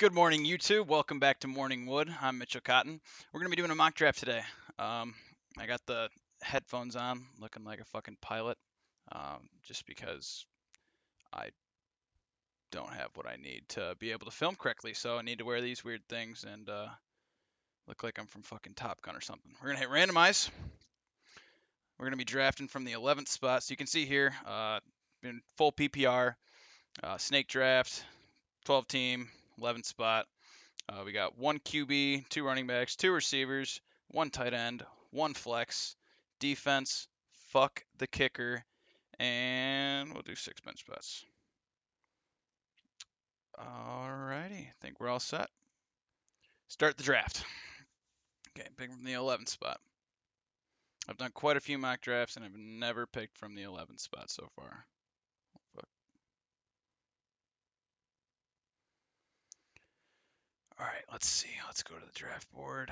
Good morning, YouTube. Welcome back to Morning Wood. I'm Mitchell Cotton. We're going to be doing a mock draft today. I got the headphones on, looking like a fucking pilot, just because I don't have what I need to be able to film correctly. So I need to wear these weird things and look like I'm from fucking Top Gun or something. We're going to hit randomize. We're going to be drafting from the 11th spot. So you can see here, in full PPR, snake draft, 12 team, 11th spot. We got one QB, two running backs, two receivers, one tight end, one flex, defense, fuck the kicker, and we'll do 6 bench spots. Alrighty, I think we're all set. Start the draft. Okay, pick from the 11th spot. I've done quite a few mock drafts and I've never picked from the 11th spot so far. Fuck. Alright, let's see. Let's go to the draft board.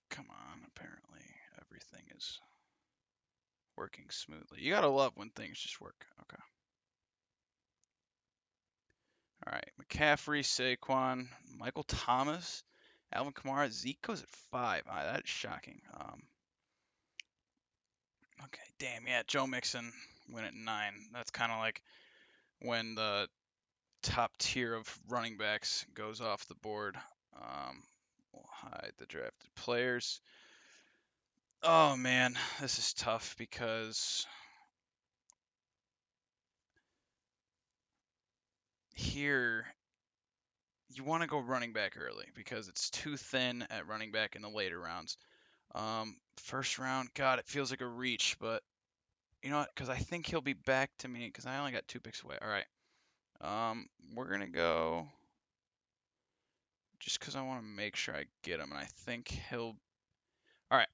Come on, apparently everything is working smoothly. You gotta love when things just work. Okay. All right. McCaffrey, Saquon, Michael Thomas, Alvin Kamara, Zeke goes at 5. That is shocking. Okay. Damn. Yeah. Joe Mixon went at 9. That's kind of like when the top tier of running backs goes off the board. We'll hide the drafted players. Oh man, this is tough because here you want to go running back early because it's too thin at running back in the later rounds. First round, God, it feels like a reach, but you know what? Because I think he'll be back to me because I only got 2 picks away. All right. We're gonna go just because I want to make sure I get him, and I think he'll. All right.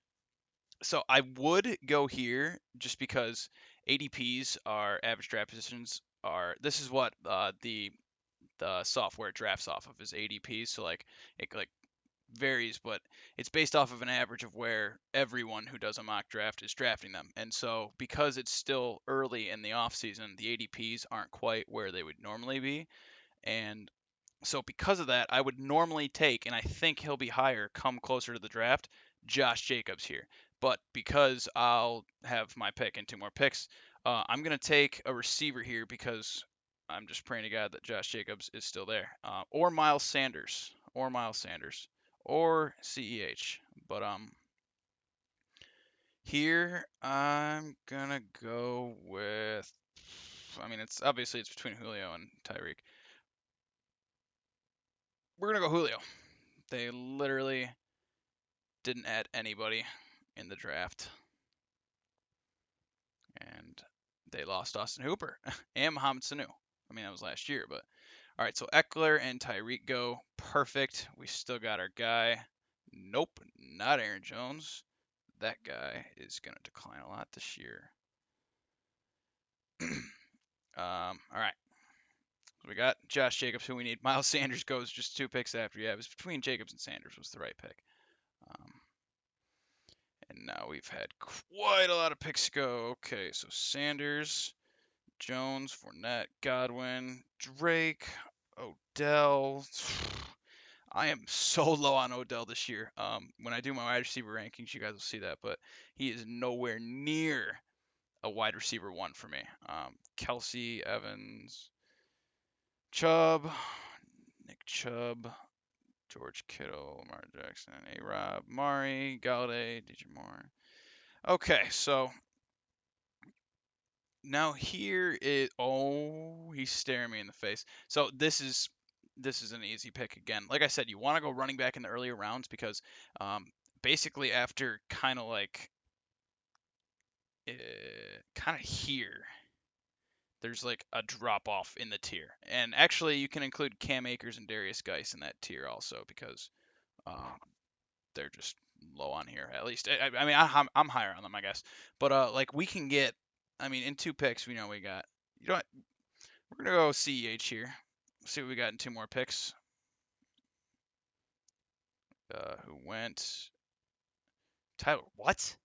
So I would go here just because ADPs are average draft positions are. This is what the software drafts off of is ADPs. So like it like varies, but it's based off of an average of where everyone who does a mock draft is drafting them. And so because it's still early in the off season, the ADPs aren't quite where they would normally be. And so because of that, I would normally take, and I think he'll be higher come closer to the draft, Josh Jacobs here. But because I'll have my pick and 2 more picks, I'm going to take a receiver here because I'm just praying to God that Josh Jacobs is still there. Or Miles Sanders. Or Miles Sanders. Or CEH. But here I'm gonna go with. I mean, it's obviously it's between Julio and Tyreek. We're gonna go Julio. They literally didn't add anybody in the draft, and they lost Austin Hooper and Mohamed Sanu. I mean, that was last year, but all right. So Eckler and Tyreek go perfect. We still got our guy. Nope, not Aaron Jones. That guy is gonna decline a lot this year. All right. So we got Josh Jacobs, who we need. Miles Sanders goes just 2 picks after. Yeah, it was between Jacobs and Sanders was the right pick. Um, and now we've had quite a lot of picks go. Okay, so Sanders, Jones, Fournette, Godwin, Drake, Odell. I am so low on Odell this year. When I do my wide receiver rankings, you guys will see that, but he is nowhere near a wide receiver 1 for me. Kelsey, Evans, Chubb, Nick Chubb, George Kittle, Lamar Jackson, A-Rob, Mari, Galladay, DJ Moore. Okay, so now here is he's staring me in the face. So this is an easy pick again. Like I said, you want to go running back in the earlier rounds because basically after kind of like kind of here there's like a drop off in the tier. And actually you can include Cam Akers and Darius Geis in that tier also because they're just low on here. At least I mean I'm higher on them I guess. But like we can get I mean in 2 picks we know we got you know what we're gonna go CEH here. See what we got in 2 more picks. Who went Tyler? What?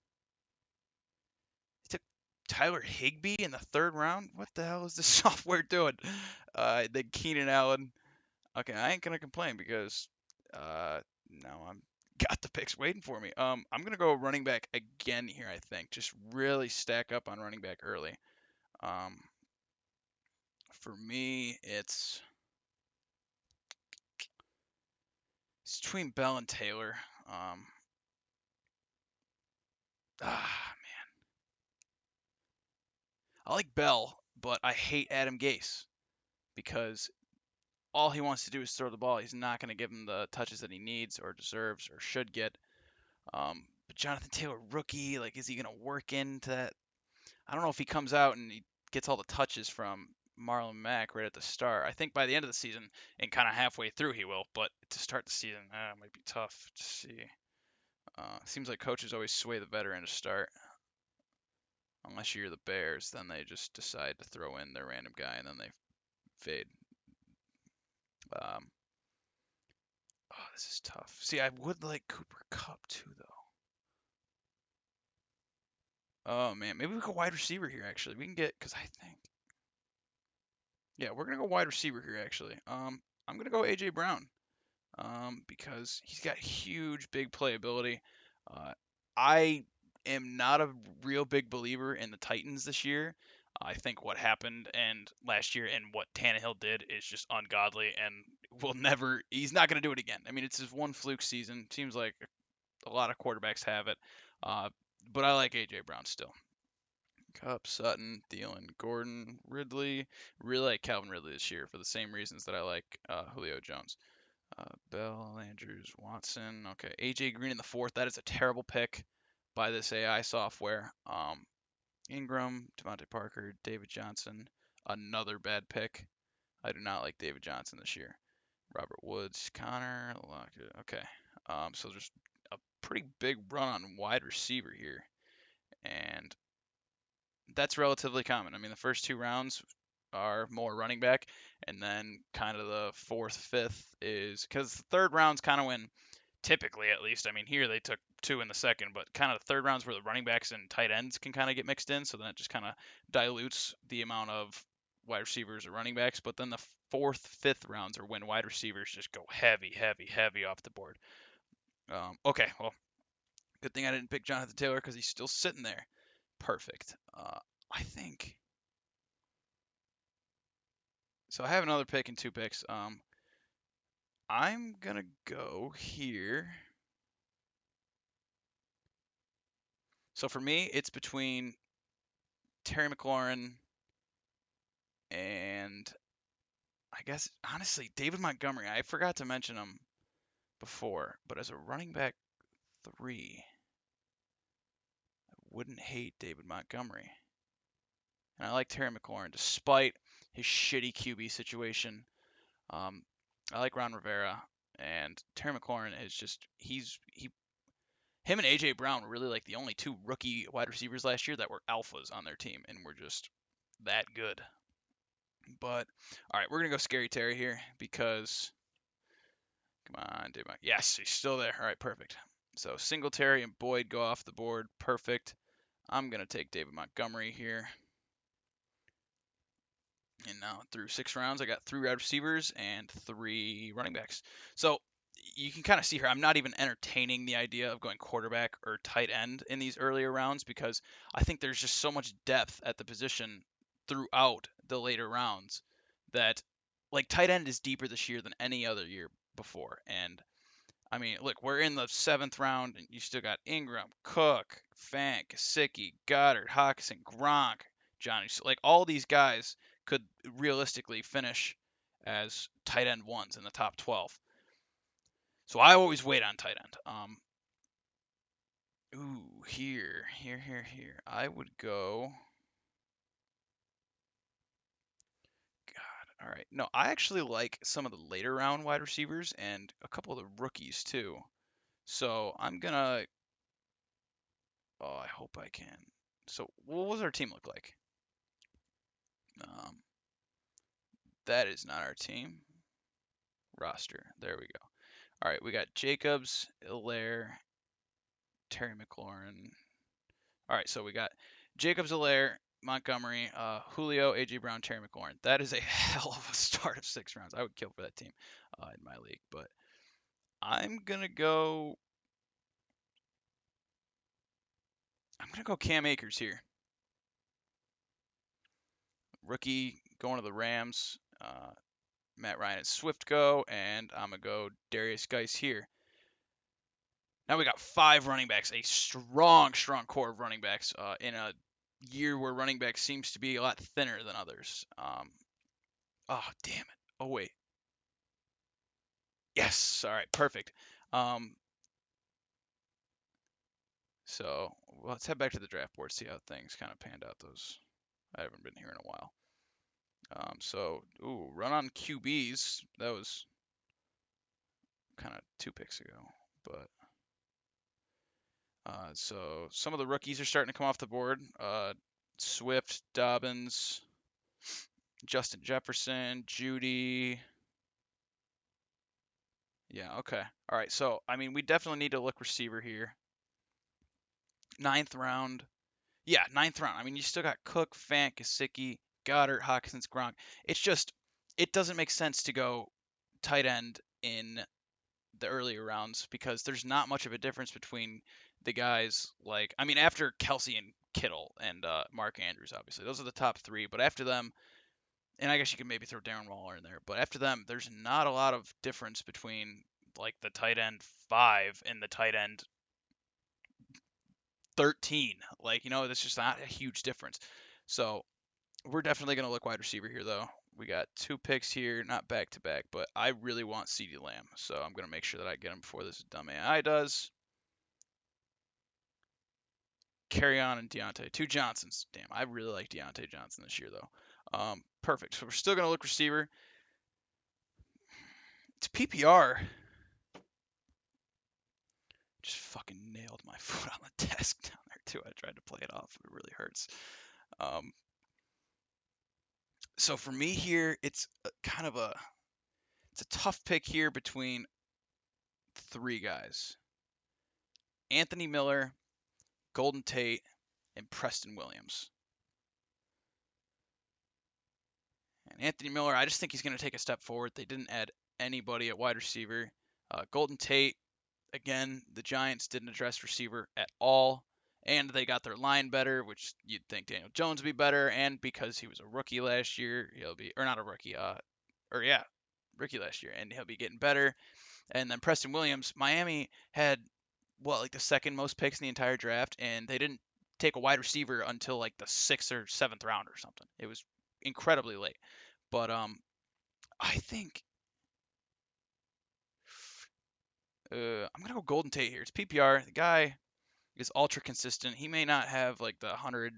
He took Tyler Higbee in the third round? What the hell is this software doing? Then Keenan Allen. Okay, I ain't gonna complain because now I'm got the picks waiting for me. I'm gonna go running back again here. I think just really stack up on running back early. Um, for me, it's between Bell and Taylor. Um, man, I like Bell, but I hate Adam Gase because all he wants to do is throw the ball. He's not going to give him the touches that he needs or deserves or should get. But Jonathan Taylor, rookie, like, is he going to work into that? I don't know if he comes out and he gets all the touches from Marlon Mack right at the start. I think by the end of the season and kind of halfway through he will, but to start the season, it might be tough to see. Seems like coaches always sway the veteran to start. Unless you're the Bears, then they just decide to throw in their random guy and then they fade. Um, oh, this is tough. See, I would like Cooper Kupp too, though. Oh man, maybe we go wide receiver here. Actually, we can get because I think yeah, we're gonna go wide receiver here. Actually, I'm gonna go AJ Brown. Because he's got huge big playability. Uh, I am not a real big believer in the Titans this year. I think what happened and last year and what Tannehill did is just ungodly and will never. He's not going to do it again. I mean, it's his one fluke season. Seems like a lot of quarterbacks have it. Uh, but I like AJ Brown still. Cup, Sutton, Thielen, Gordon, Ridley. Really like Calvin Ridley this year for the same reasons that I like Julio Jones. Bell, Andrews, Watson. Okay, AJ Green in the fourth. That is a terrible pick by this AI software. Ingram, Devontae Parker, David Johnson. Another bad pick. I do not like David Johnson this year. Robert Woods, Connor, Lockett. Okay. So there's a pretty big run on wide receiver here, and that's relatively common. I mean, the first two rounds are more running back, and then kind of the fourth, fifth is because the third round's kind of when, typically at least, I mean, here they took two in the second, but kind of the third round's where the running backs and tight ends can kind of get mixed in, so then it just kind of dilutes the amount of wide receivers or running backs. But then the fourth, fifth rounds are when wide receivers just go heavy, heavy, heavy off the board. Okay, well, good thing I didn't pick Jonathan Taylor because he's still sitting there. Perfect. I think so. I have another pick and two picks. I'm gonna go here. So for me, it's between Terry McLaurin and I guess honestly David Montgomery. I forgot to mention him before, but as a running back three, I wouldn't hate David Montgomery. And I like Terry McLaurin despite his shitty QB situation. Um, I like Ron Rivera, and Terry McLaurin is just him and AJ Brown were really like the only two rookie wide receivers last year that were alphas on their team and were just that good. But all right, we're gonna go Scary Terry here because come on, dude. Yes, he's still there. All right, perfect. So Singletary and Boyd go off the board. Perfect. I'm gonna take David Montgomery here. And now through 6 rounds, I got 3 wide receivers and 3 running backs. So you can kind of see here, I'm not even entertaining the idea of going quarterback or tight end in these earlier rounds because I think there's just so much depth at the position throughout the later rounds that, like, tight end is deeper this year than any other year before. And I mean, look, we're in the 7th round, and you still got Ingram, Cook, Fant, Gesicki, Goddard, Hawkinson, Gronk, Johnny. Like all these guys could realistically finish as tight end ones in the top 12. So I always wait on tight end. Here. I would go. God, all right. No, I actually like some of the later round wide receivers and a couple of the rookies too. So I'm gonna. Oh, I hope I can. So what does our team look like? Um, that is not our team roster. There we go. All right, we got Jacobs, Hilaire, Terry McLaurin. All right, so we got Jacobs-Alaire, Montgomery, Julio, A.J. Brown, Terry McLaurin. That is a hell of a start of 6 rounds. I would kill for that team in my league, but I'm gonna go. I'm gonna go Cam Akers here. Rookie going to the Rams. Matt Ryan at Swift go, and I'm gonna go Darius Geis here. Now we got 5 running backs, a strong core of running backs in a year where running back seems to be a lot thinner than others. Oh, damn it. Oh, wait. Yes. All right. Perfect. Um, so let's head back to the draft board, see how things kind of panned out. I haven't been here in a while. Ooh, run on QBs. That was kind of 2 picks ago. But so some of the rookies are starting to come off the board. Swift, Dobbins, Justin Jefferson, Judy. Yeah, okay. All right. So, I mean, we definitely need to look receiver here. 9th round. Yeah, 9th round. I mean, you still got Cook, Fant, Gesicki, Goddard, Hawkins, Gronk. It's just, it doesn't make sense to go tight end in the earlier rounds because there's not much of a difference between the guys like, I mean, after Kelsey and Kittle and Mark Andrews, obviously. Those are the top 3. But after them, and I guess you can maybe throw Darren Waller in there, but after them, there's not a lot of difference between like the tight end 5 and the tight end 13. Like, that's just not a huge difference. So we're definitely going to look wide receiver here, though. We got 2 picks here, not back to back, but I really want CeeDee Lamb, so I'm going to make sure that I get him before this dumb AI does. Carry on and Deontay. 2 Johnsons. Damn, I really like Deontay Johnson this year, though. Perfect. So we're still going to look receiver. It's PPR. Just fucking nailed my foot on the desk down there, too. I tried to play it off. It really hurts. Um, so for me here, it's it's a tough pick here between 3 guys. Anthony Miller, Golden Tate, and Preston Williams. And Anthony Miller, I just think he's going to take a step forward. They didn't add anybody at wide receiver. Golden Tate, again, the Giants didn't address receiver at all. And they got their line better, which you'd think Daniel Jones would be better. And because he was a rookie last year, or not a rookie, rookie last year, and he'll be getting better. And then Preston Williams, Miami had like the 2nd most picks in the entire draft, and they didn't take a wide receiver until like the 6th or 7th round or something. It was incredibly late. But I think I'm gonna go Golden Tate here. It's PPR. The guy is ultra consistent. He may not have like the 100+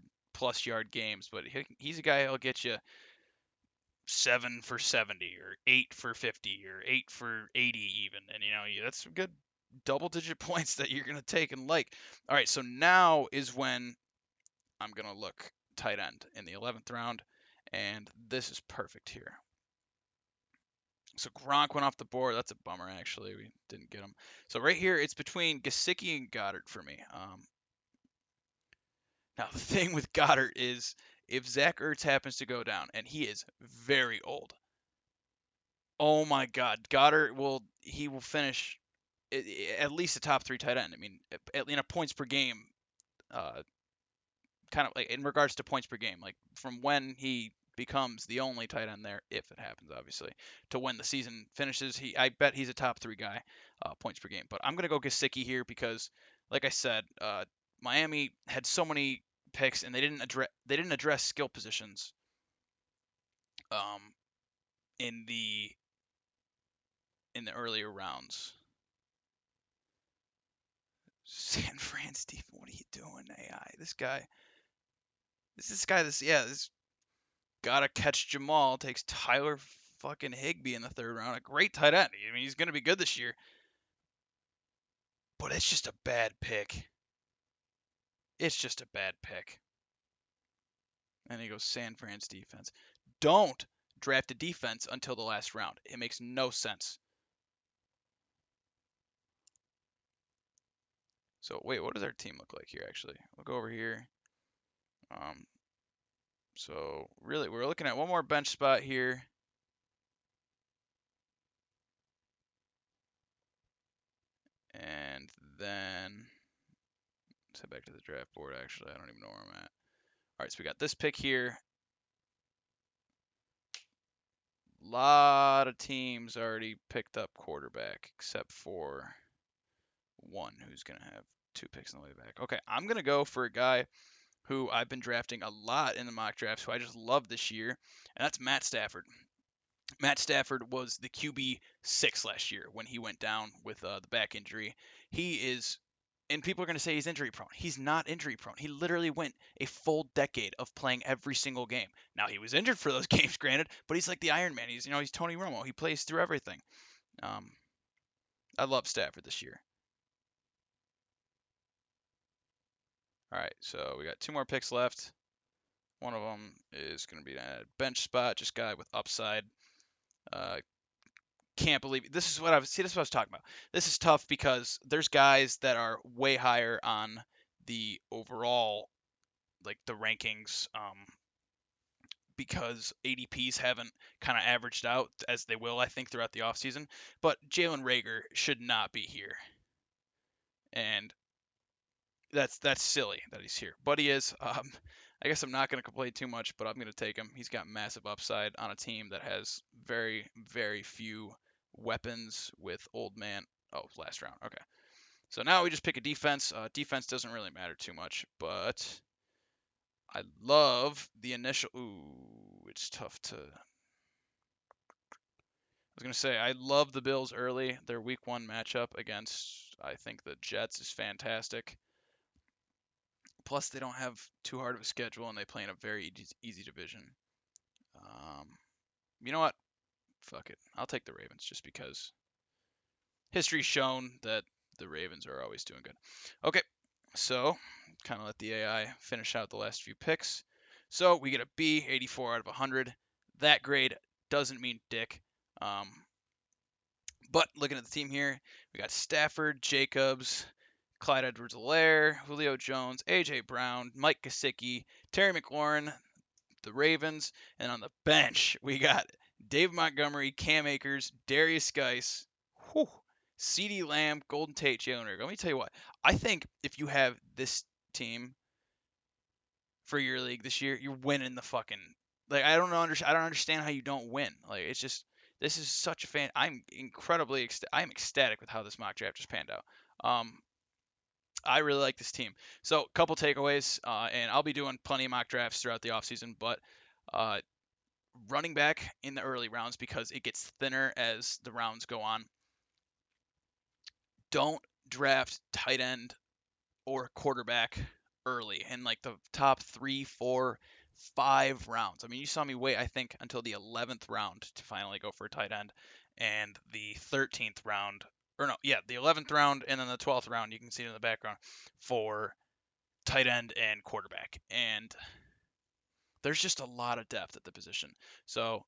yard games, but he's a guy who'll get you 7 for 70 or 8 for 50 or 8 for 80 even, and that's good double-digit points that you're gonna take and like. All right, so now is when I'm gonna look tight end in the 11th round, and this is perfect here. So Gronk went off the board. That's a bummer, actually. We didn't get him. So right here, it's between Gesicki and Goddard for me. Now, the thing with Goddard is if Zach Ertz happens to go down, and he is very old, oh my God, he will finish at least a top 3 tight end. I mean, in a points per game, kind of like in regards to points per game, like from when he becomes the only tight end there, if it happens, obviously, to when the season finishes. I bet he's a top 3 guy, points per game. But I'm gonna go Gesicki here because, like I said, Miami had so many picks and they didn't address skill positions um, in the earlier rounds. San Fran, Stephen, what are you doing, AI? This guy, this gotta catch Jamal. Takes Tyler fucking Higbee in the 3rd round. A great tight end. I mean, he's gonna be good this year, but it's just a bad pick. It's just a bad pick. And he goes San Fran's defense. Don't draft a defense until the last round. It makes no sense. So wait, what does our team look like here? Actually, we'll go over here. Um, so really, we're looking at one more bench spot here. And then let's head back to the draft board. Actually, I don't even know where I'm at. All right, so we got this pick here. A lot of teams already picked up quarterback, except for one who's going to have 2 picks on the way back. Okay, I'm going to go for a guy who I've been drafting a lot in the mock drafts, who I just love this year, and that's Matt Stafford. Matt Stafford was the QB 6 last year when he went down with the back injury. He is, and people are going to say he's injury prone. He's not injury prone. He literally went a full decade of playing every single game. Now he was injured for those games, granted, but he's like the Iron Man. He's Tony Romo. He plays through everything. Um, I love Stafford this year. All right, so we got 2 more picks left. One of them is going to be a bench spot, just guy with upside. Uh, can't believe this is what this is what I was talking about. This is tough because there's guys that are way higher on the overall, like the rankings, because ADPs haven't kind of averaged out as they will, I think, throughout the offseason. But Jalen Rager should not be here, and that's silly that he's here, but he is. I guess I'm not going to complain too much, but I'm going to take him. He's got massive upside on a team that has very, very few weapons with old man. Oh, last round. Okay. So now we just pick a defense. Defense doesn't really matter too much, but I love the initial. Ooh, it's tough to. I was going to say, I love the Bills early. Their week 1 matchup against, I think, the Jets is fantastic. Plus, they don't have too hard of a schedule, and they play in a very easy division. Um, you know what? Fuck it. I'll take the Ravens just because history's shown that the Ravens are always doing good. Okay, so kind of let the AI finish out the last few picks. So we get a B, 84 out of 100. That grade doesn't mean dick. But looking at the team here, we got Stafford, Jacobs, Clyde Edwards-Helaire, Julio Jones, A.J. Brown, Mike Gesicki, Terry McLaurin, the Ravens, and on the bench we got Dave Montgomery, Cam Akers, Darius Geis, CeeDee Lamb, Golden Tate, Jalen Reagor. Let me tell you what. I think if you have this team for your league this year, you're winning the fucking. Like I don't understand. I don't understand how you don't win. Like it's just this is such a fan. I'm ecstatic with how this mock draft just panned out. I really like this team. So, a couple takeaways, and I'll be doing plenty of mock drafts throughout the offseason, but uh, running back in the early rounds because it gets thinner as the rounds go on. Don't draft tight end or quarterback early in like the top 3, 4, 5 rounds. I mean, you saw me wait, I think, until the 11th round to finally go for a tight end, and the 13th round, or no, yeah, the 11th round, and then the 12th round. You can see it in the background for tight end and quarterback, and there's just a lot of depth at the position. So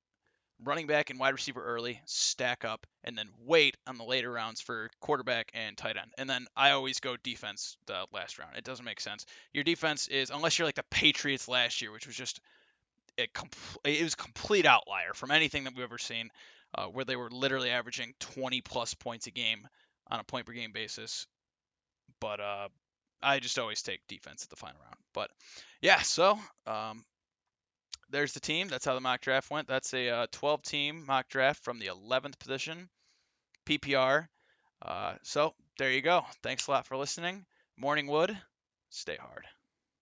running back and wide receiver early, stack up, and then wait on the later rounds for quarterback and tight end. And then I always go defense the last round. It doesn't make sense. Your defense is, unless you're like the Patriots last year, which was just it was a complete outlier from anything that we've ever seen, where they were literally averaging 20 plus points a game on a point per game basis. But I just always take defense at the final round. But yeah, so there's the team. That's how the mock draft went. That's a 12-team mock draft from the 11th position, PPR. So there you go. Thanks a lot for listening. Morning Wood, stay hard.